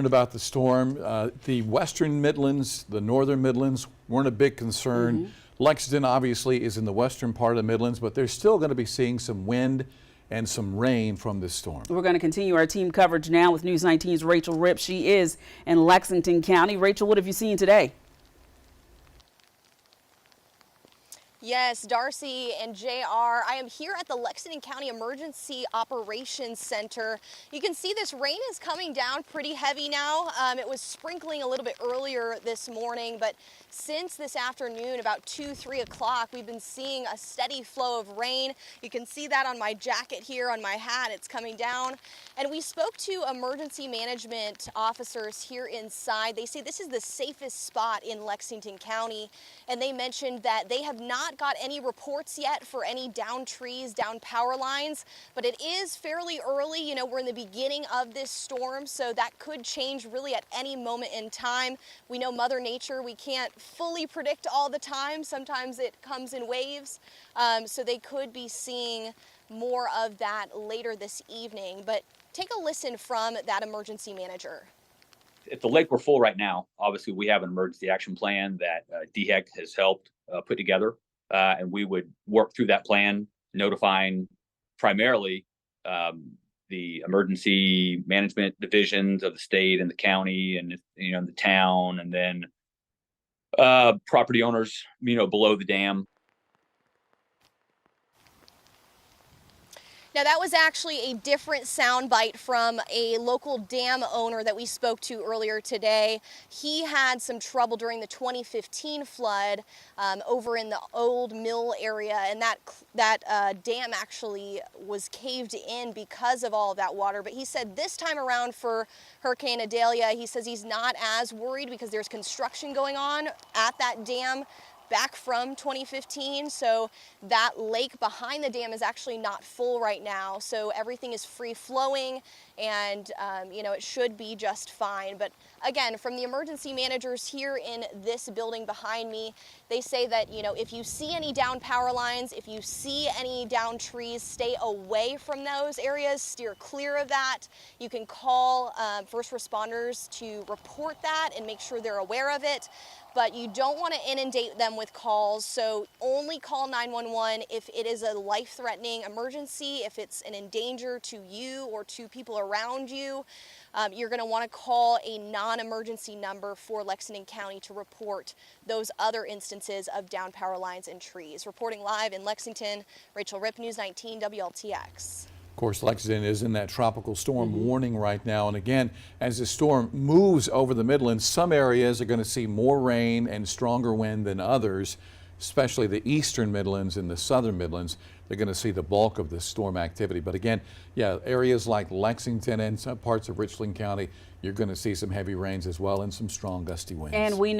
About the storm, the western Midlands, the northern Midlands weren't a big concern. Lexington obviously is in the western part of the Midlands, but they're still going to be seeing some wind and some rain from this storm. We're going to continue our team coverage now with News 19's Rachel Ripp. She is in Lexington County. Rachel, what have you seen today? Yes, Darcy and JR, I am here at the Lexington County Emergency Operations Center. You can see this rain is coming down pretty heavy now. It was sprinkling a little bit earlier this morning, but since this afternoon, about 2, 3 o'clock, we've been seeing a steady flow of rain. You can see that on my jacket here, on my hat, it's coming down. And we spoke to emergency management officers here inside. They say this is the safest spot in Lexington County, and they mentioned that they have not got any reports yet for any downed trees, downed power lines, but it is fairly early. You know, we're in the beginning of this storm, so that could change really at any moment in time. We know Mother Nature, we can't fully predict all the time. Sometimes it comes in waves, so they could be seeing more of that later this evening. But take a listen from that emergency manager. If the lake were full right now, obviously we have an emergency action plan that DHEC has helped put together. And we would work through that plan, notifying primarily the emergency management divisions of the state and the county and, you know, the town, and then property owners, you know, below the dam. Now, that was actually a different soundbite from a local dam owner that we spoke to earlier today. He had some trouble during the 2015 flood over in the old mill area, and that dam actually was caved in because of all of that water. But he said this time around for Hurricane Idalia, he says he's not as worried because there's construction going on at that dam back from 2015, so that lake behind the dam is actually not full right now, so everything is free flowing, and you know, it should be just fine. But again, from the emergency managers here in this building behind me, they say that, you know, if you see any downed power lines, if you see any downed trees, stay away from those areas, steer clear of that. You can call first responders to report that and make sure they're aware of it, but you don't want to inundate them with calls, so only call 911 if it is a life-threatening emergency, if it's an endanger to you or to people around you. You're going to want to call a non-emergency number for Lexington County to report those other instances of downed power lines and trees. Reporting live in Lexington, Rachel Ripp, News 19 WLTX. Of course, Lexington is in that tropical storm warning right now. And again, as the storm moves over the Midlands, some areas are going to see more rain and stronger wind than others, especially the eastern Midlands and the southern Midlands. They're going to see the bulk of the storm activity. But again, yeah, areas like Lexington and some parts of Richland County, you're going to see some heavy rains as well and some strong gusty winds. And we know